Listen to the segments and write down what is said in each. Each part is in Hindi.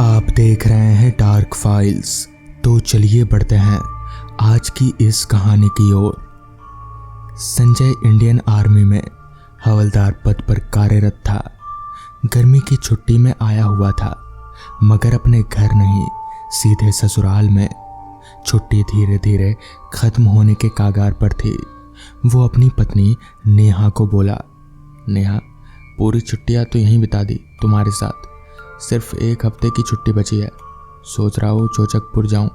आप देख रहे हैं डार्क फाइल्स। तो चलिए बढ़ते हैं आज की इस कहानी की ओर। संजय इंडियन आर्मी में हवलदार पद पर कार्यरत था। गर्मी की छुट्टी में आया हुआ था, मगर अपने घर नहीं, सीधे ससुराल में। छुट्टी धीरे धीरे खत्म होने के कागार पर थी। वो अपनी पत्नी नेहा को बोला, नेहा, पूरी छुट्टियां तो यहीं बिता दी तुम्हारे साथ। सिर्फ एक हफ्ते की छुट्टी बची है। सोच रहा हूँ चोचकपुर जाऊँ,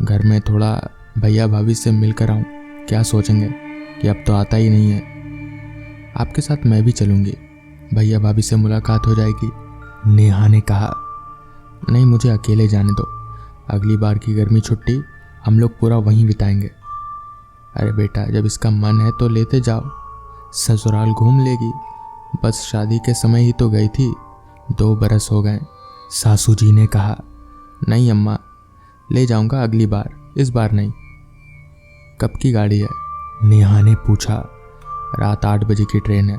घर में थोड़ा भैया भाभी से मिलकर आऊँ। क्या सोचेंगे कि अब तो आता ही नहीं है। आपके साथ मैं भी चलूँगी, भैया भाभी से मुलाकात हो जाएगी। नेहा ने कहा, नहीं, मुझे अकेले जाने दो। अगली बार की गर्मी छुट्टी हम लोग पूरा वहीं बिताएंगे। अरे बेटा, जब इसका मन है तो लेते जाओ, ससुराल घूम लेगी। बस शादी के समय ही तो गई थी, 2 बरस हो गए। सासू जी ने कहा, नहीं अम्मा, ले जाऊंगा अगली बार, इस बार नहीं। कब की गाड़ी है? नेहा ने पूछा। रात 8 बजे की ट्रेन है।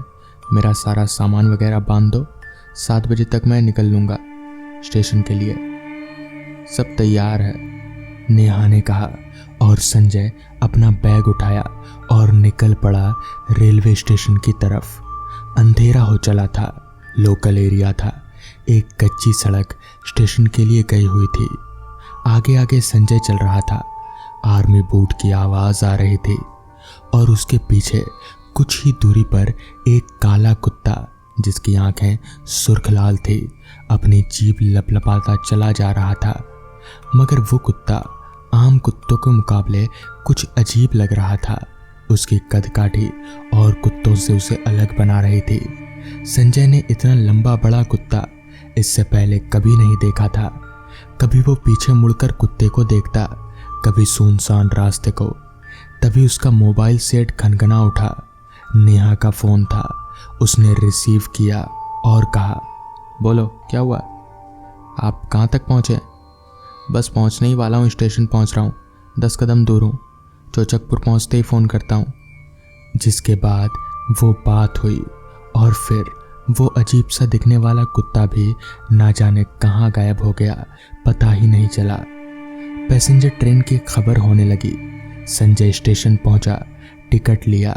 मेरा सारा सामान वगैरह बांध दो, 7 बजे तक मैं निकल लूँगा स्टेशन के लिए। सब तैयार है, नेहा ने कहा। और संजय अपना बैग उठाया और निकल पड़ा रेलवे स्टेशन की तरफ। अंधेरा हो चला था। लोकल एरिया था। एक कच्ची सड़क स्टेशन के लिए गई हुई थी। आगे आगे संजय चल रहा था। आर्मी बूट की आवाज़ आ रही थी और उसके पीछे कुछ ही दूरी पर एक काला कुत्ता, जिसकी आंखें सुर्खलाल थी, अपनी जीभ लपलपाता चला जा रहा था। मगर वो कुत्ता आम कुत्तों के मुकाबले कुछ अजीब लग रहा था। उसकी कदकाठी और कुत्तों से उसे अलग बना रही थी। संजय ने इतना लंबा बड़ा कुत्ता इससे पहले कभी नहीं देखा था। कभी वो पीछे मुड़कर कुत्ते को देखता, कभी सुनसान रास्ते को। तभी उसका मोबाइल सेट खनखना उठा। नेहा का फ़ोन था। उसने रिसीव किया और कहा, बोलो, क्या हुआ? आप कहाँ तक पहुँचे? बस पहुँचने ही वाला हूँ, स्टेशन पहुँच रहा हूँ, 10 कदम दूर हूँ। चोचकपुर पहुँचते ही फ़ोन करता हूँ। जिसके बाद वो बात हुई और फिर वो अजीब सा दिखने वाला कुत्ता भी ना जाने कहाँ गायब हो गया, पता ही नहीं चला। पैसेंजर ट्रेन की खबर होने लगी। संजय स्टेशन पहुंचा, टिकट लिया।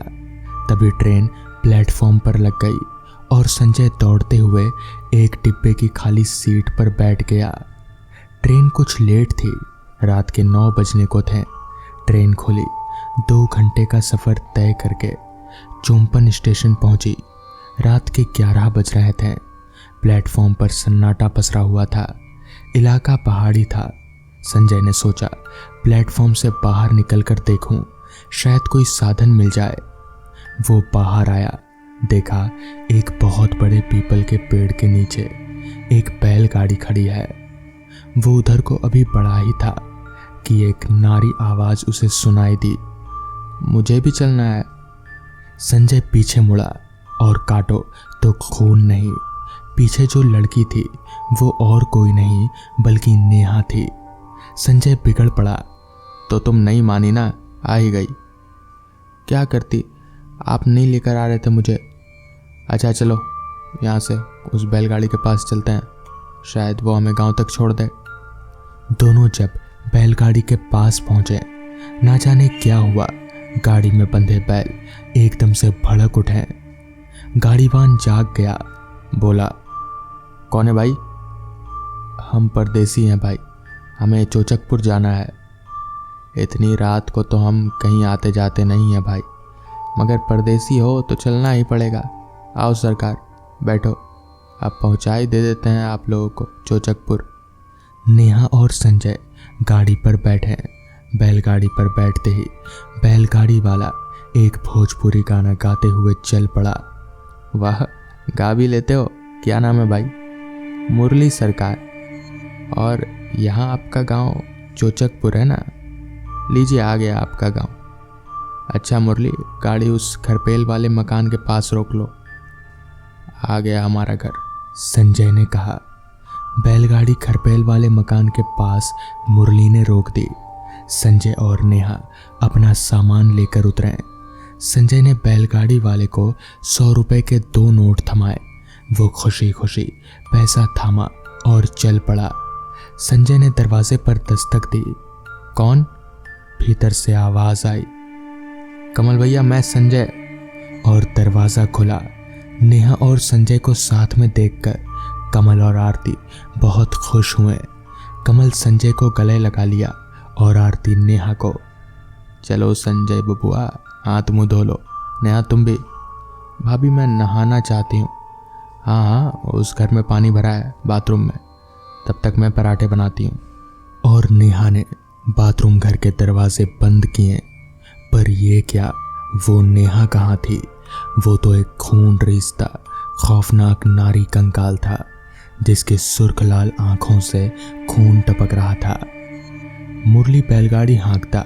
तभी ट्रेन प्लेटफॉर्म पर लग गई और संजय दौड़ते हुए एक डिब्बे की खाली सीट पर बैठ गया। ट्रेन कुछ लेट थी, रात के 9 बजने को थे। ट्रेन खुली। 2 घंटे का सफ़र तय करके चोम्पन स्टेशन पहुंची। रात के 11 बज रहे थे। प्लेटफॉर्म पर सन्नाटा पसरा हुआ था। इलाका पहाड़ी था। संजय ने सोचा, प्लेटफॉर्म से बाहर निकलकर देखूं, शायद कोई साधन मिल जाए। वो बाहर आया। देखा, एक बहुत बड़े पीपल के पेड़ के नीचे एक बैलगाड़ी खड़ी है। वो उधर को अभी बढ़ा ही था कि एक नारी आवाज़ उसे सुनाई दी, मुझे भी चलना है। संजय पीछे मुड़ा और काटो तो खून नहीं। पीछे जो लड़की थी वो और कोई नहीं बल्कि नेहा थी। संजय बिगड़ पड़ा, तो तुम नहीं मानी ना, आ ही गई। क्या करती, आप नहीं लेकर आ रहे थे मुझे। अच्छा चलो, यहाँ से उस बैलगाड़ी के पास चलते हैं, शायद वो हमें गांव तक छोड़ दे। दोनों जब बैलगाड़ी के पास पहुंचे, ना जाने क्या हुआ, गाड़ी में बंधे बैल एकदम से भड़क उठे। गाड़ीवान जाग गया, बोला, कौन है भाई? हम परदेसी हैं भाई, हमें चोचकपुर जाना है। इतनी रात को तो हम कहीं आते जाते नहीं हैं भाई, मगर परदेसी हो तो चलना ही पड़ेगा। आओ सरकार, बैठो, अब पहुंचाई दे देते हैं आप लोगों को चोचकपुर। नेहा और संजय गाड़ी पर बैठे। बैलगाड़ी पर बैठते ही बैलगाड़ी वाला एक भोजपुरी गाना गाते हुए चल पड़ा। वाह, गा भी लेते हो, क्या नाम है भाई? मुरली सरकार। और यहाँ आपका गांव चोचकपुर है ना? लीजिए, आ गया आपका गांव। अच्छा मुरली, गाड़ी उस खरपेल वाले मकान के पास रोक लो, आ गया हमारा घर, संजय ने कहा। बैलगाड़ी खरपेल वाले मकान के पास मुरली ने रोक दी। संजय और नेहा अपना सामान लेकर उतरे। संजय ने बैलगाड़ी वाले को 100 रुपए के 2 नोट थमाए। वो खुशी खुशी पैसा थामा और चल पड़ा। संजय ने दरवाजे पर दस्तक दी। कौन? भीतर से आवाज आई। कमल भैया, मैं संजय। और दरवाजा खुला। नेहा और संजय को साथ में देखकर कमल और आरती बहुत खुश हुए। कमल संजय को गले लगा लिया और आरती नेहा को। चलो संजय बबुआ, हाथ मुंह धो लो। नेहा तुम भी। भाभी मैं नहाना चाहती हूँ। हाँ हाँ, उस घर में पानी भरा है बाथरूम में, तब तक मैं पराठे बनाती हूँ। और नेहा ने बाथरूम घर के दरवाजे बंद किए। पर ये क्या, वो नेहा कहाँ थी? वो तो एक खून रिश्ता खौफनाक नारी कंकाल था, जिसके सुर्ख लाल आंखों से खून टपक रहा था। मुरली बैलगाड़ी हाँकता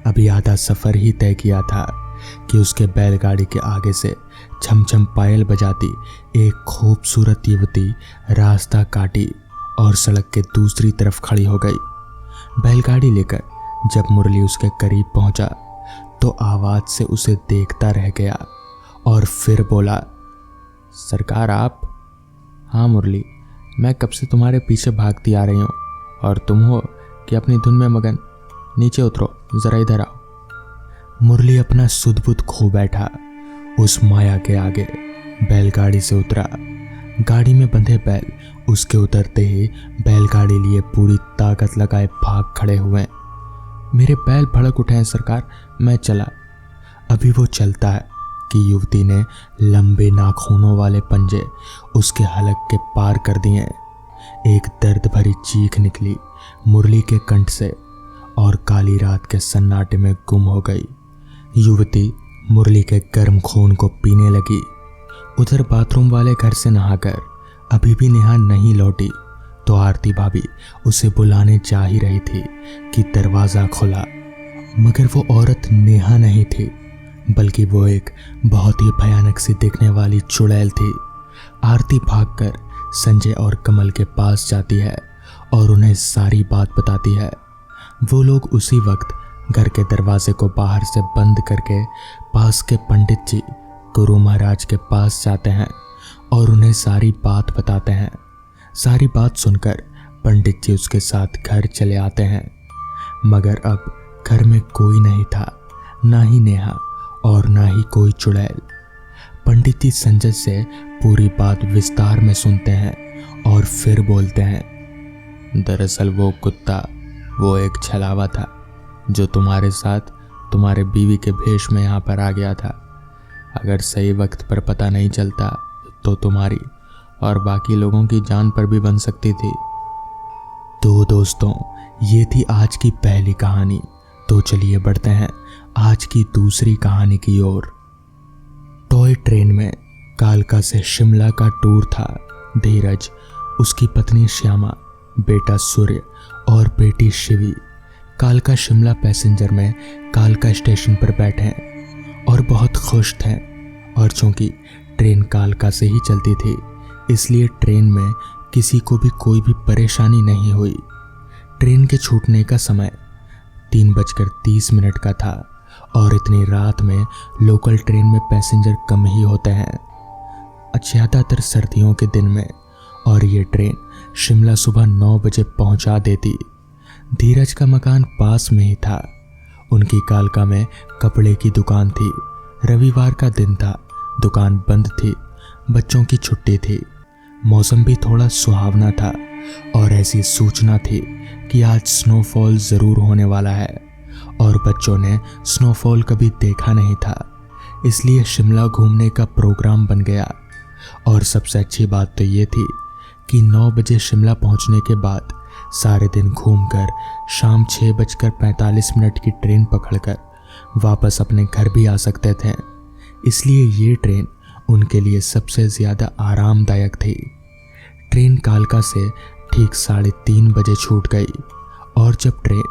अभी आधा सफर ही तय किया था कि उसके बैलगाड़ी के आगे से छम छम पायल बजाती एक खूबसूरत युवती रास्ता काटी और सड़क के दूसरी तरफ खड़ी हो गई। बैलगाड़ी लेकर जब मुरली उसके करीब पहुंचा तो आवाज से उसे देखता रह गया और फिर बोला, सरकार आप? हाँ मुरली, मैं कब से तुम्हारे पीछे भागती आ रही हूँ और तुम हो कि अपनी धुन में मगन। नीचे उतरो, जरा इधर आओ। मुरली अपना सुध-बुध खो बैठा उस माया के आगे। बैलगाड़ी से उतरा। गाड़ी में बंधे बैल उसके उतरते ही बैलगाड़ी लिए पूरी ताकत लगाए भाग खड़े हुए। मेरे बैल भड़क उठे हैं सरकार, मैं चला। अभी वो चलता है कि युवती ने लंबे नाखूनों वाले पंजे उसके हलक के पार कर दिए। एक दर्द भरी चीख निकली मुरली के कंठ से और काली रात के सन्नाटे में गुम हो गई। युवती मुरली के गर्म खून को पीने लगी। उधर बाथरूम वाले घर से नहाकर अभी भी नेहा नहीं लौटी तो आरती भाभी उसे बुलाने जा ही रही थी कि दरवाजा खुला। मगर वो औरत नेहा नहीं थी, बल्कि वो एक बहुत ही भयानक सी दिखने वाली चुड़ैल थी। आरती भागकर संजय और कमल के पास जाती है और उन्हें सारी बात बताती है। वो लोग उसी वक्त घर के दरवाजे को बाहर से बंद करके पास के पंडित जी गुरु महाराज के पास जाते हैं और उन्हें सारी बात बताते हैं। सारी बात सुनकर पंडित जी उसके साथ घर चले आते हैं। मगर अब घर में कोई नहीं था, ना ही नेहा और ना ही कोई चुड़ैल। पंडित जी संजय से पूरी बात विस्तार में सुनते हैं और फिर बोलते हैं, दरअसल वो कुत्ता वो एक छलावा था जो तुम्हारे साथ तुम्हारे बीवी के भेष में यहाँ पर आ गया था। अगर सही वक्त पर पता नहीं चलता तो तुम्हारी और बाकी लोगों की जान पर भी बन सकती थी। तो दोस्तों, ये थी आज की पहली कहानी। तो चलिए बढ़ते हैं आज की दूसरी कहानी की ओर। टॉय ट्रेन में कालका से शिमला का टूर था। धीरज, उसकी पत्नी श्यामा, बेटा सूर्य और बेटी शिवी कालका शिमला पैसेंजर में कालका स्टेशन पर बैठे और बहुत खुश थे। और चूंकि ट्रेन कालका से ही चलती थी इसलिए ट्रेन में किसी को भी कोई भी परेशानी नहीं हुई। ट्रेन के छूटने का समय 3:30 का था और इतनी रात में लोकल ट्रेन में पैसेंजर कम ही होते हैं, ज़्यादातर सर्दियों के दिन में। और ये ट्रेन शिमला सुबह 9 बजे पहुंचा देती। धीरज का मकान पास में ही था। उनकी कालका में कपड़े की दुकान थी। रविवार का दिन था, दुकान बंद थी, बच्चों की छुट्टी थी। मौसम भी थोड़ा सुहावना था और ऐसी सूचना थी कि आज स्नोफॉल ज़रूर होने वाला है और बच्चों ने स्नोफॉल कभी देखा नहीं था, इसलिए शिमला घूमने का प्रोग्राम बन गया। और सबसे अच्छी बात तो ये थी कि 9 बजे शिमला पहुंचने के बाद सारे दिन घूमकर शाम 6:45 की ट्रेन पकड़कर वापस अपने घर भी आ सकते थे। इसलिए ये ट्रेन उनके लिए सबसे ज़्यादा आरामदायक थी। ट्रेन कालका से ठीक 3:30 बजे छूट गई और जब ट्रेन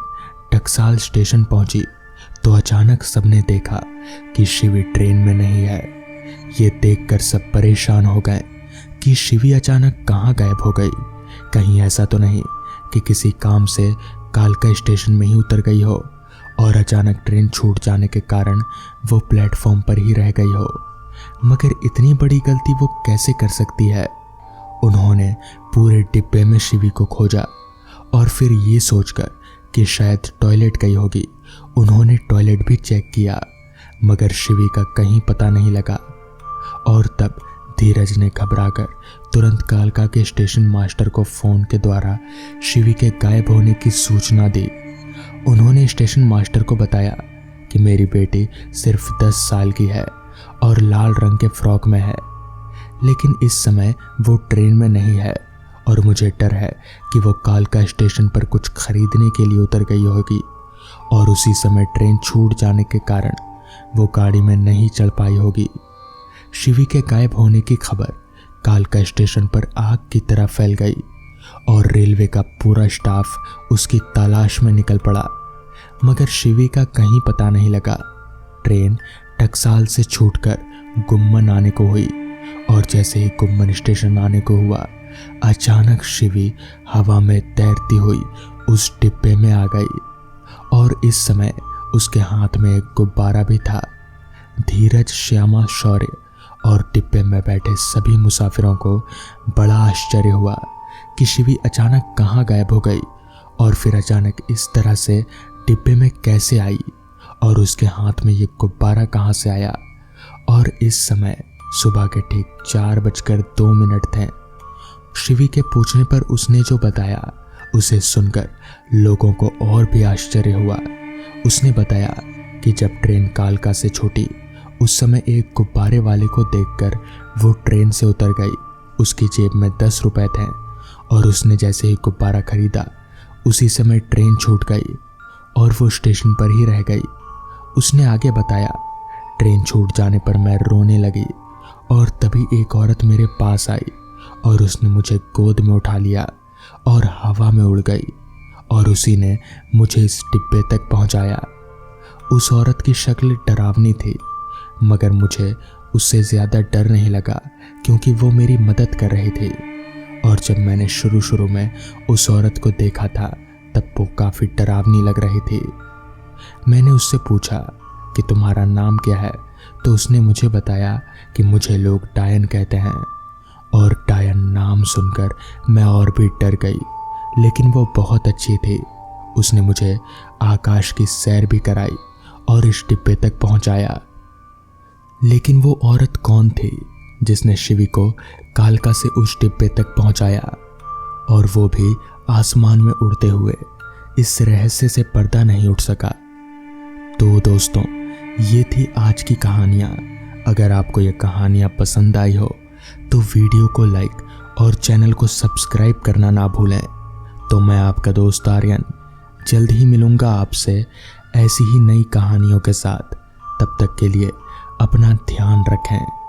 टकसाल स्टेशन पहुंची तो अचानक सबने देखा कि शिवी ट्रेन में नहीं है। ये देखकर सब परेशान हो गए कि शिवी अचानक कहाँ गायब हो गई। कहीं ऐसा तो नहीं कि किसी काम से कालका स्टेशन में ही उतर गई हो और अचानक ट्रेन छूट जाने के कारण वो प्लेटफॉर्म पर ही रह गई हो। मगर इतनी बड़ी गलती वो कैसे कर सकती है? उन्होंने पूरे डिब्बे में शिवी को खोजा और फिर ये सोचकर कि शायद टॉयलेट गई होगी, उन्होंने टॉयलेट भी चेक किया, मगर शिवी का कहीं पता नहीं लगा। और तब धीरज ने घबराकर तुरंत कालका के स्टेशन मास्टर को फ़ोन के द्वारा शिवी के गायब होने की सूचना दी। उन्होंने स्टेशन मास्टर को बताया कि मेरी बेटी सिर्फ 10 साल की है और लाल रंग के फ्रॉक में है, लेकिन इस समय वो ट्रेन में नहीं है और मुझे डर है कि वो कालका स्टेशन पर कुछ खरीदने के लिए उतर गई होगी और उसी समय ट्रेन छूट जाने के कारण वो गाड़ी में नहीं चढ़ पाई होगी। शिवी के गायब होने की खबर कालका स्टेशन पर आग की तरह फैल गई और रेलवे का पूरा स्टाफ उसकी तलाश में निकल पड़ा, मगर शिवी का कहीं पता नहीं लगा। ट्रेन टकसाल से छूटकर गुम्मन आने को हुई और जैसे ही गुम्मन स्टेशन आने को हुआ, अचानक शिवी हवा में तैरती हुई उस डिब्बे में आ गई और इस समय उसके हाथ में एक गुब्बारा भी था। धीरज, श्यामा, शौर्य और डिब्बे में बैठे सभी मुसाफिरों को बड़ा आश्चर्य हुआ कि शिवी अचानक कहाँ गायब हो गई और फिर अचानक इस तरह से डिब्बे में कैसे आई और उसके हाथ में ये गुब्बारा कहाँ से आया। और इस समय सुबह के ठीक 4:02 थे। शिवी के पूछने पर उसने जो बताया उसे सुनकर लोगों को और भी आश्चर्य हुआ। उसने बताया कि जब ट्रेन कालका से छूटी उस समय एक गुब्बारे वाले को देखकर वो ट्रेन से उतर गई। उसकी जेब में 10 रुपए थे और उसने जैसे ही गुब्बारा खरीदा उसी समय ट्रेन छूट गई और वो स्टेशन पर ही रह गई। उसने आगे बताया, ट्रेन छूट जाने पर मैं रोने लगी और तभी एक औरत मेरे पास आई और उसने मुझे गोद में उठा लिया और हवा में उड़ गई और उसी ने मुझे इस डिब्बे तक पहुंचाया। उस औरत की शक्ल डरावनी थी, मगर मुझे उससे ज़्यादा डर नहीं लगा क्योंकि वो मेरी मदद कर रही थी। और जब मैंने शुरू में उस औरत को देखा था तब वो काफ़ी डरावनी लग रही थी। मैंने उससे पूछा कि तुम्हारा नाम क्या है, तो उसने मुझे बताया कि मुझे लोग डायन कहते हैं। और डायन नाम सुनकर मैं और भी डर गई, लेकिन वो बहुत अच्छी थी। उसने मुझे आकाश की सैर भी कराई और इस डिब्बे तक पहुंचाया। लेकिन वो औरत कौन थी जिसने शिवी को कालका से उस डिब्बे तक पहुंचाया और वो भी आसमान में उड़ते हुए? इस रहस्य से पर्दा नहीं उठ सका। तो दोस्तों, ये थी आज की कहानियाँ। अगर आपको ये कहानियाँ पसंद आई हो तो वीडियो को लाइक और चैनल को सब्सक्राइब करना ना भूलें। तो मैं आपका दोस्त आर्यन जल्द ही मिलूँगा आपसे ऐसी ही नई कहानियों के साथ। तब तक के लिए अपना ध्यान रखें।